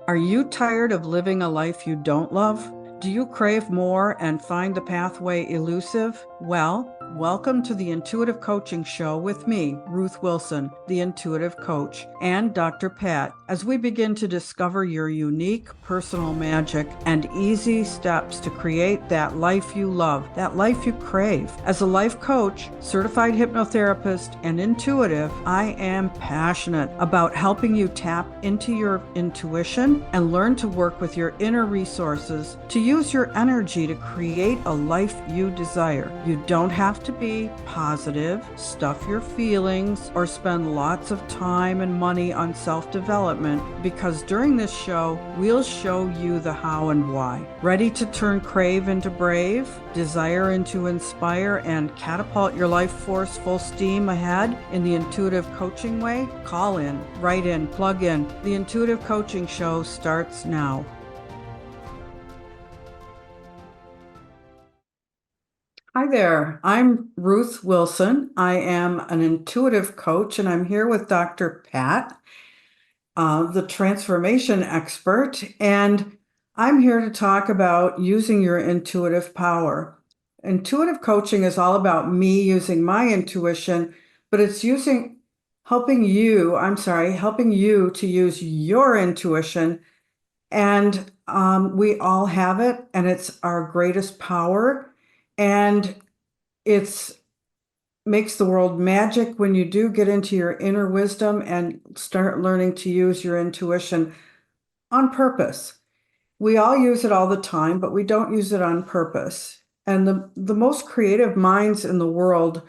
Are you tired of living a life you don't love? Do you crave more and find the pathway elusive? Well, welcome to the Intuitive Coaching Show with me, Ruth Wilson, the Intuitive Coach, and Dr. Pat, as we begin to discover your unique personal magic and easy steps to create that life you love, that life you crave. As a life coach, certified hypnotherapist, and intuitive, I am passionate about helping you tap into your intuition and learn to work with your inner resources to use your energy to create a life you desire. You don't have to be positive, stuff your feelings, or spend lots of time and money on self-development, because during this show, we'll show you the how and why. Ready to turn crave into brave, desire into inspire, and catapult your life force full steam ahead in the intuitive coaching way? Call in, write in, plug in. The Intuitive Coaching Show starts now. Hi there, I'm Ruth Wilson. I am an intuitive coach, and I'm here with Dr. Pat, the transformation expert, and I'm here to talk about using your intuitive power. Intuitive coaching is all about me using my intuition, but it's helping you to use your intuition. And we all have it, and it's our greatest power. And it's makes the world magic when you do get into your inner wisdom and start learning to use your intuition on purpose. We all use it all the time, but we don't use it on purpose. And the most creative minds in the world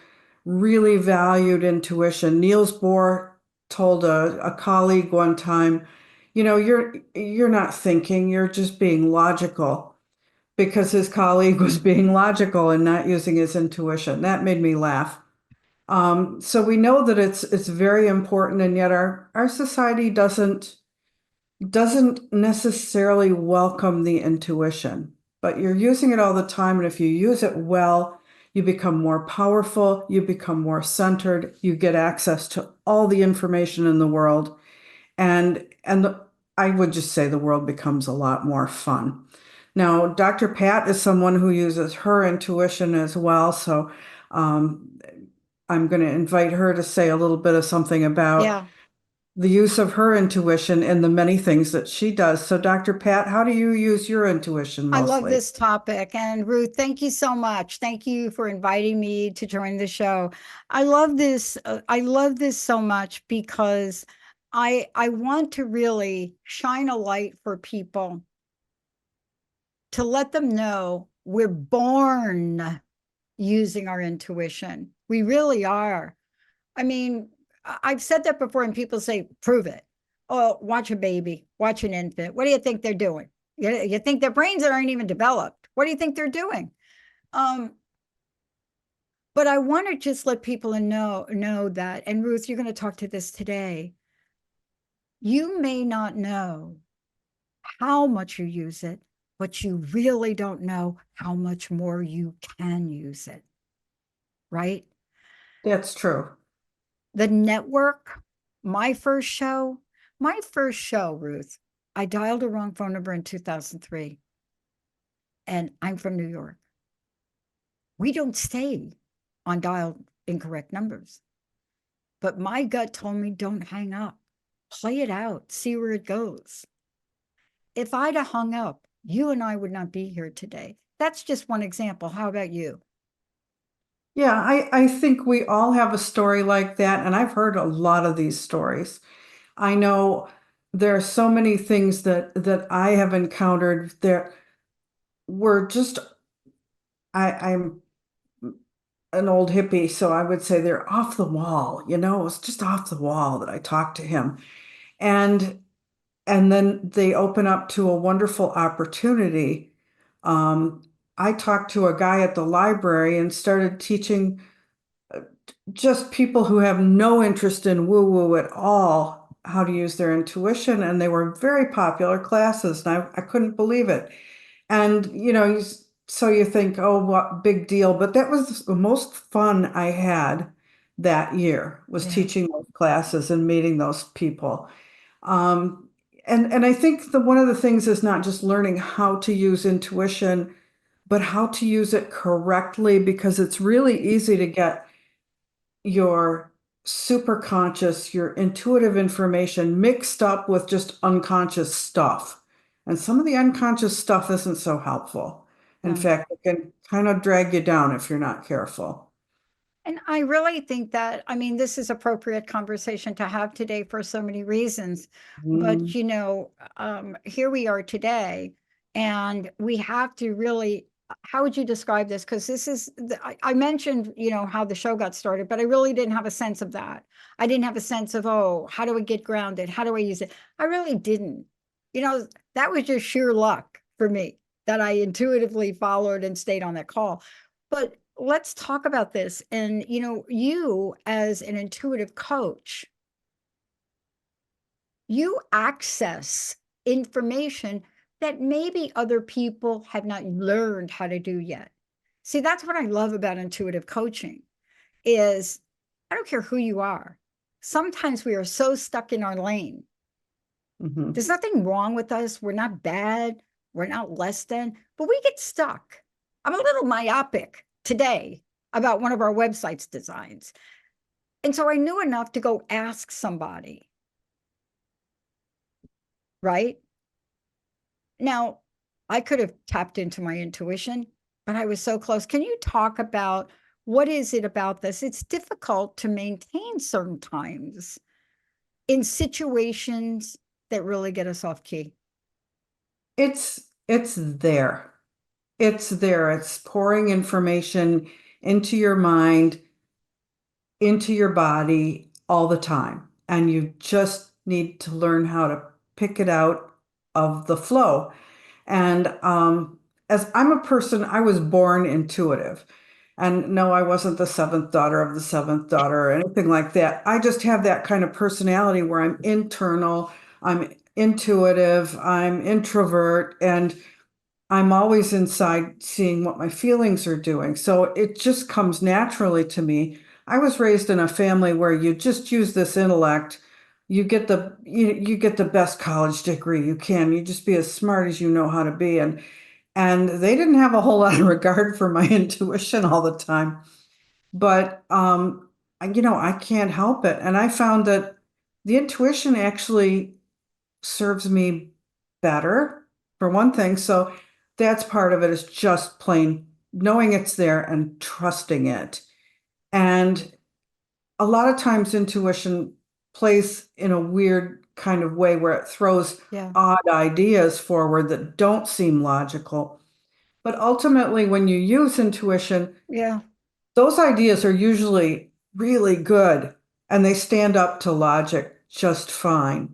really valued intuition. Niels Bohr told a colleague one time, you're not thinking, you're just being logical, because his colleague was being logical and not using his intuition. That made me laugh. So we know that it's very important, and yet our society doesn't necessarily welcome the intuition. But you're using it all the time, and if you use it well, you become more powerful, you become more centered, you get access to all the information in the world, and I would just say the world becomes a lot more fun. Now, Dr. Pat is someone who uses her intuition as well, so um, I'm going to invite her to say a little bit of something about Yeah, the use of her intuition and the many things that she does. So, Dr. Pat, how do you use your intuition I love mostly? this topic. And Ruth, thank you so much. Thank you for inviting me to join the show. I love this. I love this so much because I want to really shine a light for people to let them know we're born using our intuition. We really are. I mean, I've said that before, and people say, prove it. Oh, watch a baby, watch an infant. What do you think they're doing? You think their brains aren't even developed? What do you think they're doing? Um, but I want to just let people know that. And Ruth, you're going to talk to this today. You may not know how much you use it, but you really don't know how much more you can use it, right? That's true. The network, my first show, Ruth, I dialed a wrong phone number in 2003, and I'm from New York. We don't stay on dialed incorrect numbers. But my gut told me don't hang up, play it out, see where it goes. If I'd have hung up, you and I would not be here today. That's just one example. How about you? Yeah, I think we all have a story like that, and I've heard a lot of these stories. I know there are so many things that I have encountered that were just I'm an old hippie, so I would say they're off the wall. It was just off the wall that I talked to him. And and then they open up to a wonderful opportunity. Um, I talked to a guy at the library and started teaching just people who have no interest in woo-woo at all how to use their intuition, and they were very popular classes, and I couldn't believe it. And so you think, oh, what big deal? But that was the most fun I had that year, was Yeah. teaching those classes and meeting those people. Um, And I think one of the things is not just learning how to use intuition, but how to use it correctly, because it's really easy to get your superconscious, your intuitive information mixed up with just unconscious stuff. And some of the unconscious stuff isn't so helpful. In Yeah. fact, it can kind of drag you down if you're not careful. And I really think that, I mean, this is appropriate conversation to have today for so many reasons. But, Mm, here we are today, and we have to really, how would you describe this? Because this is, I mentioned, how the show got started, but I really didn't have a sense of that. I didn't have a sense of, oh, how do I get grounded? How do I use it? I really didn't. You know, that was just sheer luck for me that I intuitively followed and stayed on that call. But let's talk about this. And, you as an intuitive coach, you access information that maybe other people have not learned how to do yet. See, that's what I love about intuitive coaching is I don't care who you are. Sometimes we are so stuck in our lane. mhm. There's nothing wrong with us. We're not bad. We're not less than, but we get stuck. I'm a little myopic today about one of our website's designs. And so I knew enough to go ask somebody, right? Now, I could have tapped into my intuition, but I was so close. Can you talk about what is it about this? It's difficult to maintain certain times in situations that really get us off key. It's there. It's there. It's pouring information into your mind, into your body all the time. And you just need to learn how to pick it out of the flow. And as I'm a person, I was born intuitive. And no, I wasn't the seventh daughter of the seventh daughter or anything like that. I just have that kind of personality where I'm internal, I'm intuitive, I'm introvert, and I'm always inside seeing what my feelings are doing. So it just comes naturally to me. I was raised in a family where you just use this intellect. You get the best college degree you can. You just be as smart as you know how to be. And they didn't have a whole lot of regard for my intuition all the time. But I can't help it. And I found that the intuition actually serves me better, for one thing. So that's part of it, is just plain knowing it's there and trusting it. And a lot of times intuition plays in a weird kind of way where it throws Yeah. odd ideas forward that don't seem logical. But ultimately, when you use intuition, Yeah. those ideas are usually really good and they stand up to logic just fine.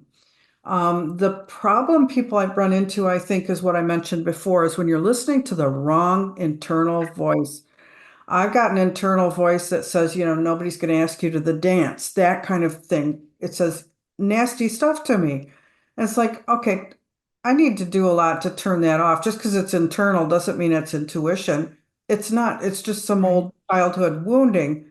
The problem people I've run into, I think, is what I mentioned before, is when you're listening to the wrong internal voice. I've got an internal voice that says, nobody's going to ask you to the dance, that kind of thing. It says nasty stuff to me. And it's like, okay, I need to do a lot to turn that off. Just because it's internal doesn't mean it's intuition. It's not, it's just some Right. old childhood wounding.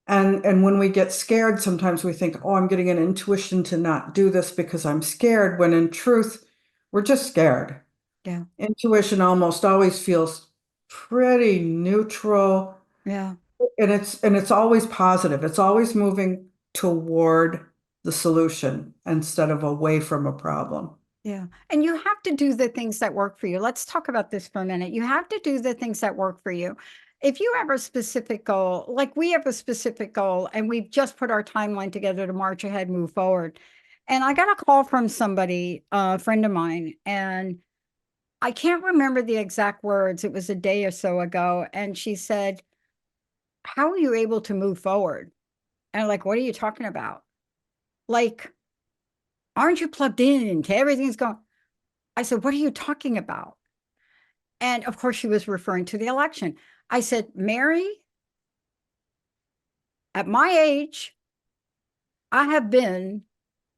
And when we get scared, sometimes we think, oh, I'm getting an intuition to not do this because I'm scared, when in truth, we're just scared. Yeah. Intuition almost always feels pretty neutral, Yeah. and it's always positive. It's always moving toward the solution instead of away from a problem. Yeah. And you have to do the things that work for you. Let's talk about this for a minute. You have to do the things that work for you. If you have a specific goal, like we have a specific goal, and we've just put our timeline together to march ahead, move forward. And I got a call from somebody, a friend of mine, and I can't remember the exact words. It was a day or so ago. And she said, how are you able to move forward? And I'm like, what are you talking about? Like, aren't you plugged in to everything's going? I said, what are you talking about? And of course, she was referring to the election. I said, Mary, at my age, I have been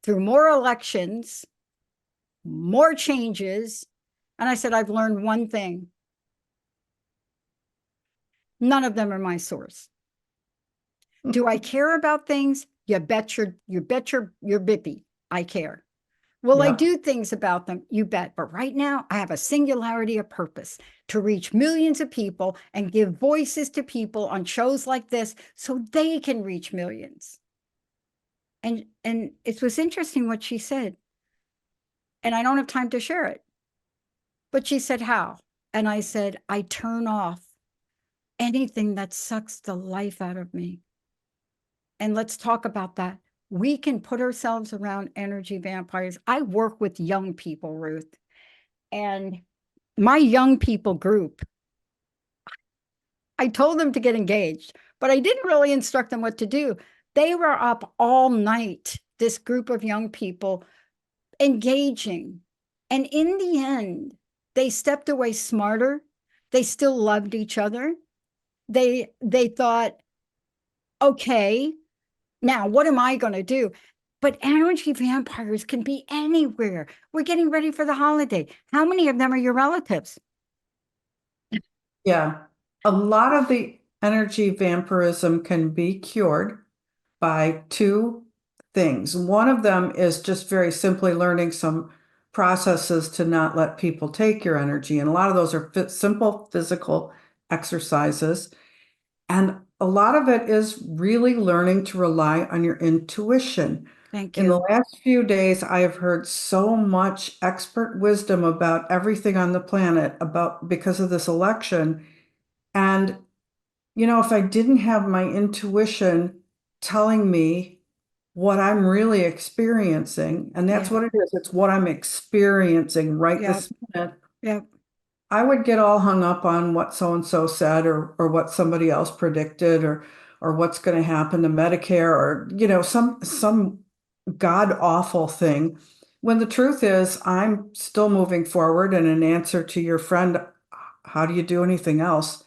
through more elections, more changes. And I said, I've learned one thing: none of them are my source. Do I care about things? You bet your bippy I care. Will I Yep. do things about them? You bet. But right now, I have a singularity of purpose to reach millions of people and give voices to people on shows like this so they can reach millions. And it was interesting what she said. And I don't have time to share it. But she said, how? And I said, I turn off anything that sucks the life out of me. And let's talk about that. We can put ourselves around energy vampires. I work with young people, Ruth, and my young people group, I told them to get engaged, but I didn't really instruct them what to do. They were up all night, this group of young people, engaging. And in the end, they stepped away smarter. They still loved each other. They thought, okay, now what am I going to do? But energy vampires can be anywhere. We're getting ready for the holiday. How many of them are your relatives? Yeah. A lot of the energy vampirism can be cured by two things. One of them is just very simply learning some processes to not let people take your energy. And a lot of those are simple physical exercises. And a lot of it is really learning to rely on your intuition. Thank In the you. last few days, I have heard so much expert wisdom about everything on the planet about because of this election. And, if I didn't have my intuition telling me what I'm really experiencing, and that's Yeah. what it is, it's what I'm experiencing right Yep. this minute. Yep. I would get all hung up on what so and so said or what somebody else predicted or what's going to happen to Medicare or some god awful thing. When the truth is, I'm still moving forward, and in answer to your friend, how do you do anything else?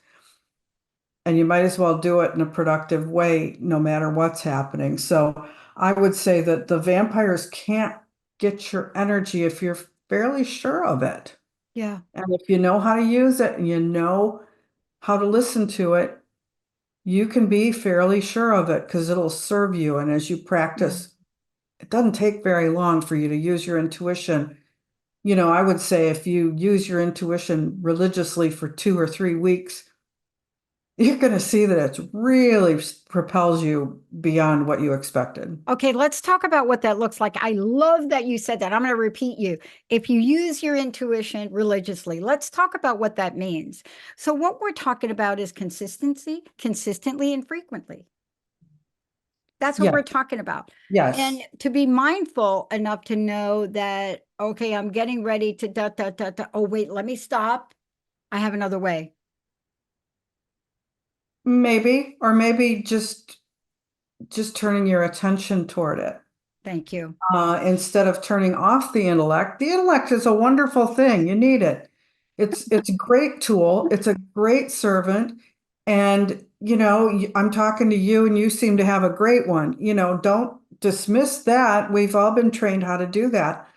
And you might as well do it in a productive way, no matter what's happening. So I would say that the vampires can't get your energy if you're fairly sure of it. Yeah. And if you know how to use it and you know how to listen to it, you can be fairly sure of it because it'll serve you. And as you Yeah. practice, it doesn't take very long for you to use your intuition. I would say if you use your intuition religiously for 2 or 3 weeks, you're going to see that it really propels you beyond what you expected. Okay, let's talk about what that looks like. I love that you said that. I'm going to repeat you. If you use your intuition religiously, let's talk about what that means. So, what we're talking about is consistency, consistently and frequently. That's what Yeah. we're talking about. And Yes. to be mindful enough to know that, okay, I'm getting ready to da, da, da, da. Oh, wait, let me stop. I have another way. Maybe, or maybe just turning your attention toward it. Thank you. Instead of turning off the intellect. The intellect is a wonderful thing. You need it. It's a great tool. It's a great servant. And I'm talking to you, and you seem to have a great one. Don't dismiss that. We've all been trained how to do that.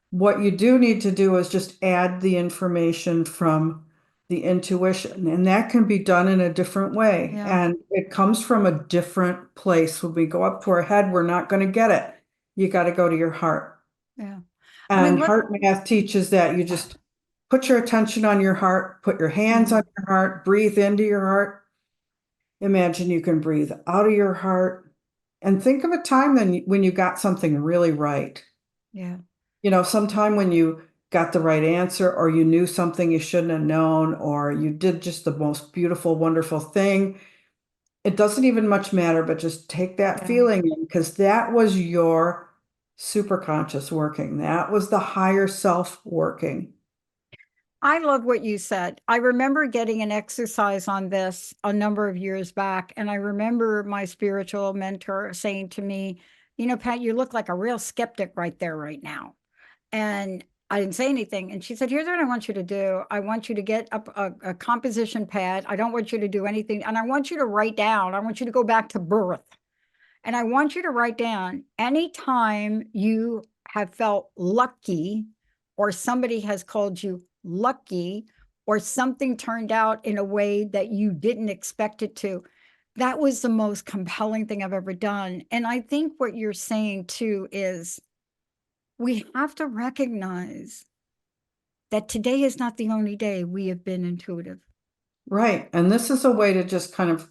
What you do need to do is just add the information from the intuition, and that can be done in a different way. Yeah. And it comes from a different place. When we go up to our head, we're not going to get it. You got to go to your heart. Yeah. I mean, And what? heart math teaches that you just put your attention on your heart, put your hands on Mhm. your heart, breathe into your heart. Imagine you can breathe out of your heart. And think of a time then when you got something really right. Yeah. Sometime when you got the right answer, or you knew something you shouldn't have known, or you did just the most beautiful, wonderful thing. It doesn't even much matter, but just take that Yeah. feeling in because that was your superconscious working. That was the higher self working. I love what you said. I remember getting an exercise on this a number of years back. And I remember my spiritual mentor saying to me, Pat, you look like a real skeptic right there, right now. And I didn't say anything. And she said, here's what I want you to do. I want you to get up a composition pad. I don't want you to do anything. And I want you to write down, I want you to go back to birth. And I want you to write down anytime you have felt lucky or somebody has called you lucky or something turned out in a way that you didn't expect it to. That was the most compelling thing I've ever done. And I think what you're saying too is we have to recognize that today is not the only day we have been intuitive. Right. And this is a way to just kind of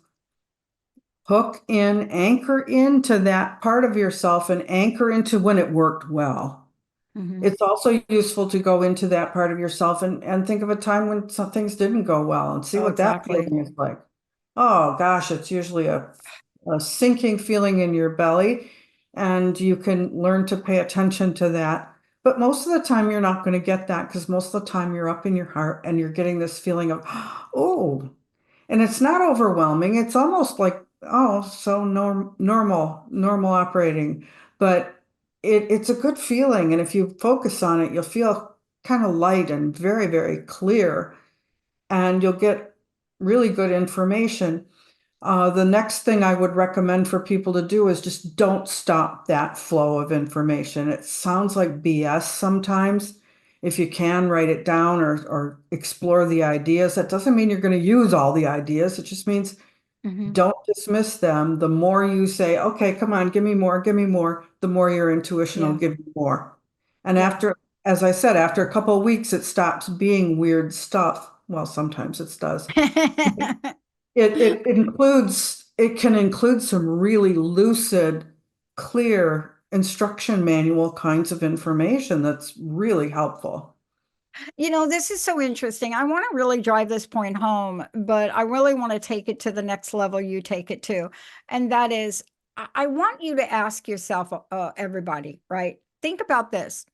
hook in, anchor into that part of yourself and anchor into when it worked well. Mm-hmm. It's also useful to go into that part of yourself and think of a time when some things didn't go well and see Oh, what that exactly. feeling is like. Oh gosh, it's usually a sinking feeling in your belly, and you can learn to pay attention to that. But most of the time, you're not going to get that because most of the time you're up in your heart and you're getting this feeling of, oh, and it's not overwhelming. It's almost like, oh, so normal operating. But it's a good feeling. And if you focus on it, you'll feel kind of light and very, very clear. And you'll get really good information. The next thing I would recommend for people to do is just don't stop that flow of information. It sounds like BS sometimes. If you can, write it down or explore the ideas. That doesn't mean you're going to use all the ideas. It just means Mm-hmm. don't dismiss them. The more you say, okay, come on, give me more, the more your intuition will Yeah. give you more. And Yeah. after, as I said, after a couple of weeks, it stops being weird stuff. Well, sometimes it does. It includes, it can include some really lucid, clear instruction manual kinds of information that's really helpful. This is so interesting. I want to really drive this point home, but I really want to take it to the next level you take it to. And that is, I want you to ask yourself, everybody, right? Think about this.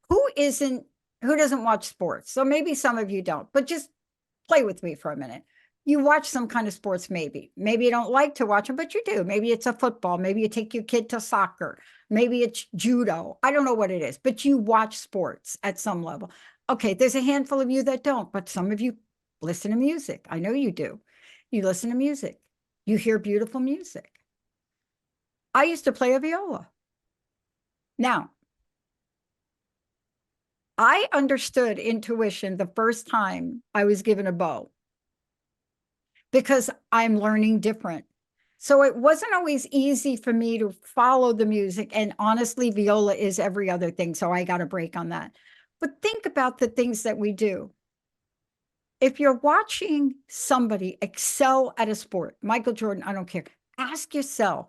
Who isn't, who doesn't watch sports? So maybe some of you don't, but just play with me for a minute. You watch some kind of sports, maybe. Maybe you don't like to watch them, but you do. Maybe it's a football. Maybe you take your kid to soccer. Maybe it's judo. I don't know what it is, but you watch sports at some level. Okay, there's a handful of you that don't, but some of you listen to music. I know you do. You listen to music. You hear beautiful music. I used to play a viola. Now, I understood intuition the first time I was given a bow because I'm learning different. So it wasn't always easy for me to follow the music. And honestly, viola is every other thing. So I got a break on that. But think about the things that we do. If you're watching somebody excel at a sport, Michael Jordan, I don't care, ask yourself,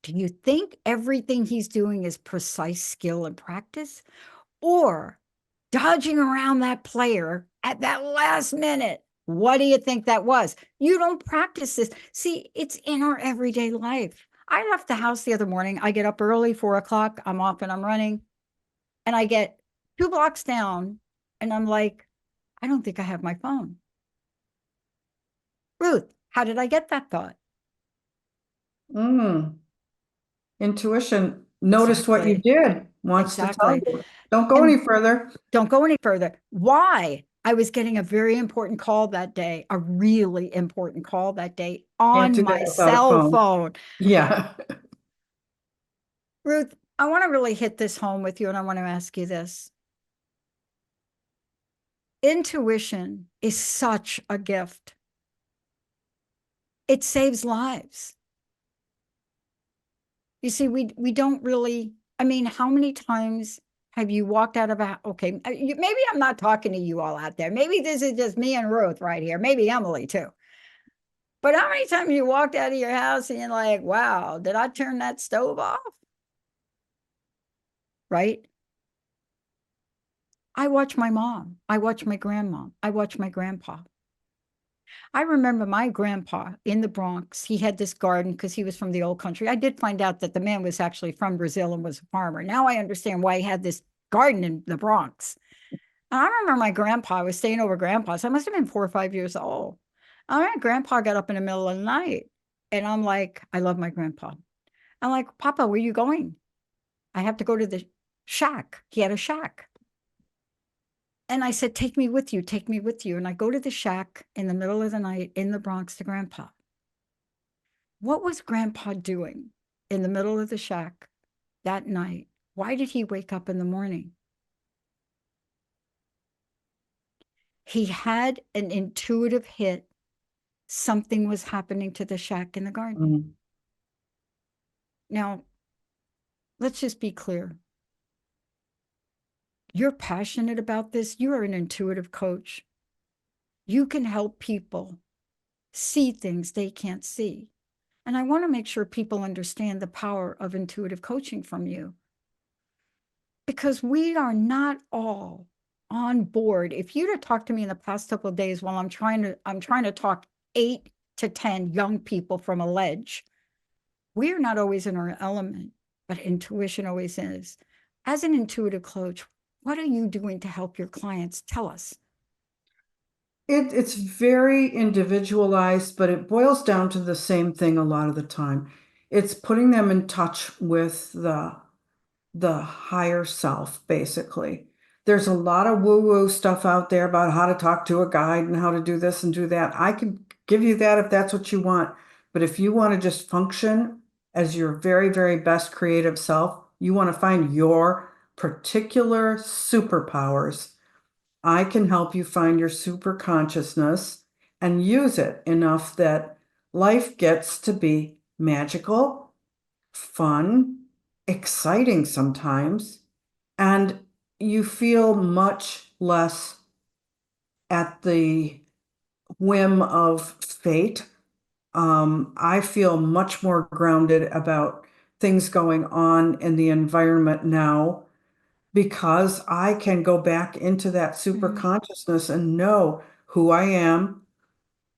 do you think everything he's doing is precise skill and practice? Or dodging around that player at that last minute? What do you think that was? You don't practice this. See, it's in our everyday life. I left the house the other morning. I get up early, 4 o'clock. I'm off and I'm running. And I get 2 blocks down and I'm like, I don't think I have my phone. Ruth, how did I get that thought? Mm, intuition noticed what you Exactly. did, wants to tell Exactly. you. Don't go And any further. don't go any further. Why? I was getting a very important call that day, a really important call that day Can't on do that my without a cell phone. phone. Yeah. Ruth, I want to really hit this home with you and I want to ask you this. Intuition is such a gift. It saves lives. You see, we don't really, I mean, how many times have you walked out of a, okay, maybe I'm not talking to you all out there. Maybe this is just me and Ruth right here. Maybe Emily too. But how many times you walked out of your house and you're like, wow, did I turn that stove off? Right? I watch my mom. I watch my grandma. I watch my grandpa. I remember my grandpa in the Bronx. He had this garden because he was from the old country. I did find out that the man was actually from Brazil and was a farmer. Now I understand why he had this garden in the Bronx. And I remember my grandpa, I was staying over grandpa's. I must have been 4 or 5 years old. All right, grandpa got up in the middle of the night. And I'm like, I love my grandpa. I'm like, Papa, where are you going? I have to go to the shack. He had a shack. And I said, take me with you, take me with you. And I go to the shack in the middle of the night in the Bronx to grandpa. What was grandpa doing in the middle of the shack that night? Why did he wake up in the morning? He had an intuitive hit. Something was happening to the shack in the garden. Mm. Now, let's just be clear. You're passionate about this. You are an intuitive coach. You can help people see things they can't see. And I want to make sure people understand the power of intuitive coaching from you, because we are not all on board. If you'd have talked to me in the past couple of days while I'm trying to talk 8 to 10 young people from a ledge, we are not always in our element, but intuition always is. As an intuitive coach, what are you doing to help your clients? Tell us. It's very individualized, but it boils down to the same thing a lot of the time. It's putting them in touch with the higher self, basically. There's a lot of woo-woo stuff out there about how to talk to a guide and how to do this and do that. I can give you that if that's what you want. But if you want to just function as your very, very best creative self, you want to find your particular superpowers. I can help you find your super consciousness and use it enough that life gets to be magical, fun, exciting sometimes, and you feel much less at the whim of fate. I feel much more grounded about things going on in the environment now because I can go back into that super Mhm. consciousness and know who I am,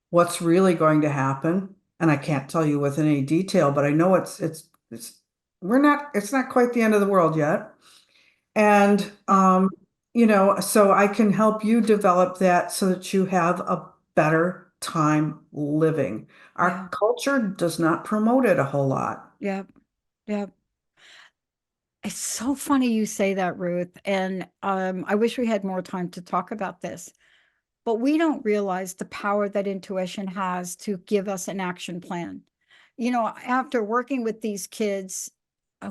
what's really going to happen. And I can't tell you with any detail, but I know it's it's not quite the end of the world yet. And Yeah. so I can help you develop that so that you have a better time living. Our Yeah. culture does not promote it a whole lot. Yep. Yep. It's so funny you say that, Ruth. And I wish we had more time to talk about this, but we don't realize the power that intuition has to give us an action plan. After working with these kids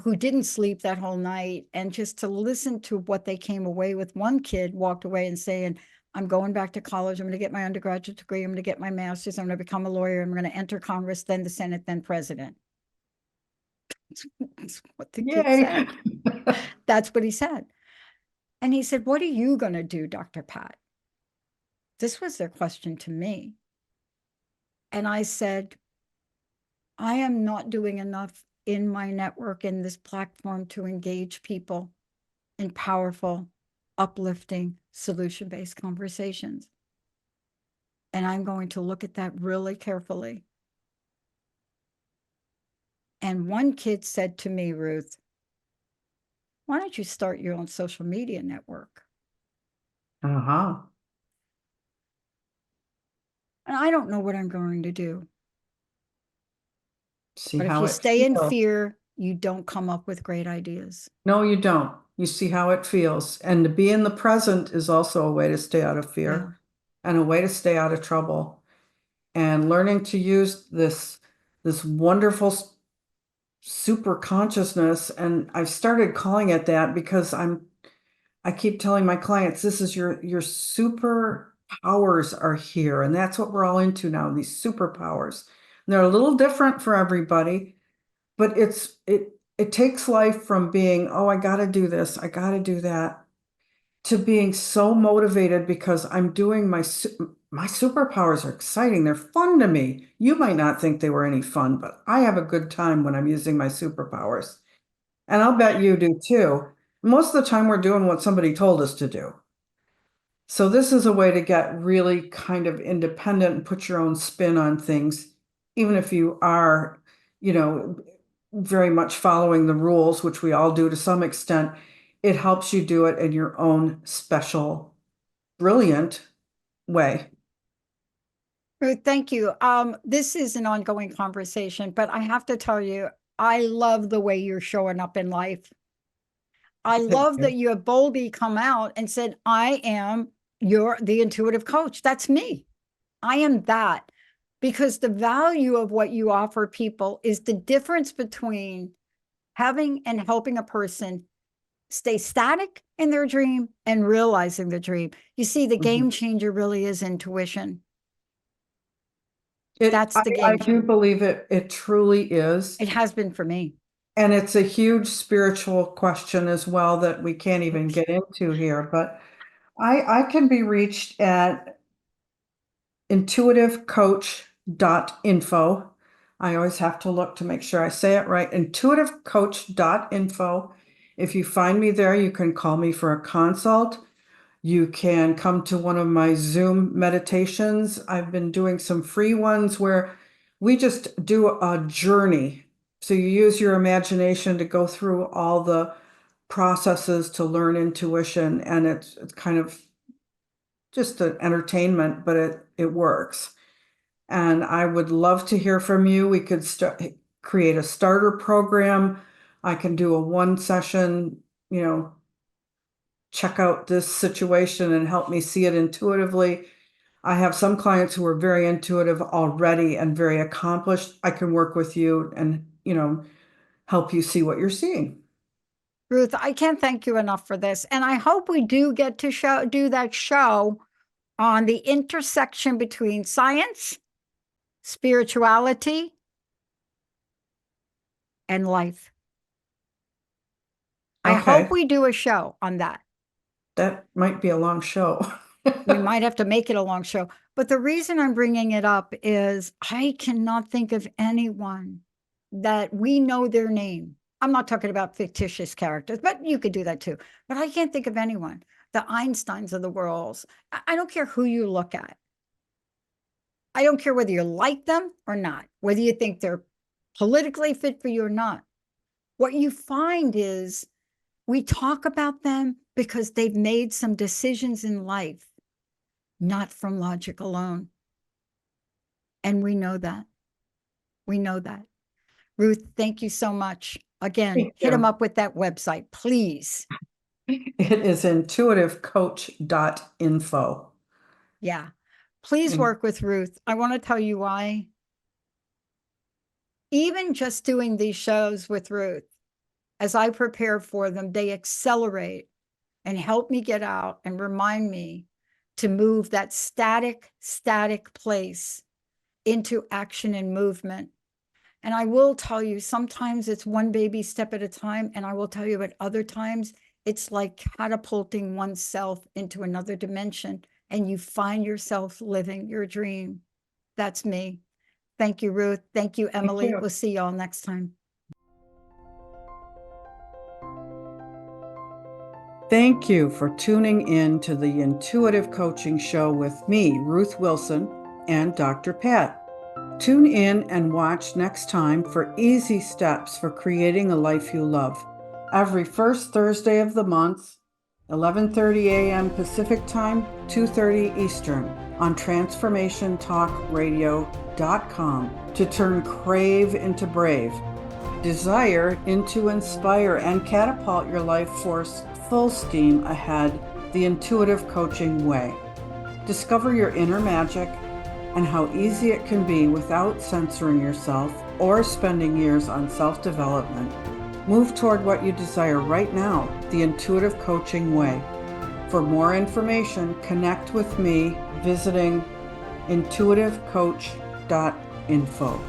who didn't sleep that whole night, and just to listen to what they came away with, one kid walked away and saying, I'm going back to college. I'm going to get my undergraduate degree. I'm going to get my master's. I'm going to become a lawyer. I'm going to enter Congress, then the Senate, then president. That's what the kid Yay. said. That's what he said. And he said, what are you going to do, Dr. Pat? This was their question to me. And I said, I am not doing enough in my network, in this platform, to engage people in powerful, uplifting, solution based conversations. And I'm going to look at that really carefully. And one kid said to me, Ruth, why don't you start your own social media network? Uh-huh. And I don't know what I'm going to do. See But if how you it stay in feels. fear, you don't come up with great ideas. No, you don't. You see how it feels. And to be in the present is also a way to stay out of Yeah. fear and a way to stay out of trouble. And learning to use this wonderful super consciousness. And I've started calling it that because I keep telling my clients, this is your superpowers are here. And that's what we're all into now, these superpowers. And they're a little different for everybody, but it takes life from being, oh, I got to do this, I got to do that, to being so motivated because I'm doing my superpowers are exciting. They're fun to me. You might not think they were any fun, but I have a good time when I'm using my superpowers. And I'll bet you do too. Most of the time we're doing what somebody told us to do. So this is a way to get really kind of independent and put your own spin on things, even if you are, you know, very much following the rules, which we all do to some extent. It helps you do it in your own special, brilliant way. Ruth, thank you. This is an ongoing conversation, but I have to tell you, I love the way you're showing up in life. I Thank love that you. you have boldly come out and said, I am the intuitive coach. That's me. I am that. Because the value of what you offer people is the difference between having and helping a person stay static in their dream and realizing the dream. You see, the Mhm. game changer really is intuition. It, That's the I game do changer. believe it truly is. It has been for me. And it's a huge spiritual question as well that we can't even get into here, but I can be reached at intuitivecoach.info. I always have to look to make sure I say it right. Intuitivecoach.info. If you find me there, you can call me for a consult. You can come to one of my Zoom meditations. I've been doing some free ones where we just do a journey. So you use your imagination to go through all the processes to learn intuition, and it's kind of just an entertainment, but it works. And I would love to hear from you. We could create a starter program. I can do a one session, check out this situation and help me see it intuitively. I have some clients who are very intuitive already and very accomplished. I can work with you and, help you see what you're seeing. Ruth, I can't thank you enough for this. And I hope we do get to do that show on the intersection between science, spirituality, and life. I hope we do a show on that. That might be a long show. We might have to make it a long show. But the reason I'm bringing it up is I cannot think of anyone that we know their name. I'm not talking about fictitious characters, but you could do that too. But I can't think of anyone. The Einsteins of the world. I don't care who you look at. I don't care whether you like them or not, whether you think they're politically fit for you or not. What you find is we talk about them because they've made some decisions in life, not from logic alone. And we know that. We know that. Ruth, thank you so much. Again, hit them up with that website, please. It is intuitivecoach.info. Yeah. Please work with Ruth. I want to tell you why. Even just doing these shows with Ruth, as I prepare for them, they accelerate and help me get out and remind me to move that static place into action and movement. And I will tell you, sometimes it's one baby step at a time. And I will tell you at other times, it's like catapulting oneself into another dimension and you find yourself living your dream. That's me. Thank you, Ruth. Thank you, Emily. We'll see y'all next time. Thank you for tuning in to the Intuitive Coaching Show with me, Ruth Wilson, and Dr. Pat. Tune in and watch next time for easy steps for creating a life you love. Every first Thursday of the month, 11:30 a.m. Pacific Time, 2:30 Eastern, on transformationtalkradio.com to turn crave into brave, desire into inspire, and catapult your life force full steam ahead the intuitive coaching way. Discover your inner magic and how easy it can be without censoring yourself or spending years on self-development. Move toward what you desire right now, the intuitive coaching way. For more information, connect with me visiting intuitivecoach.info.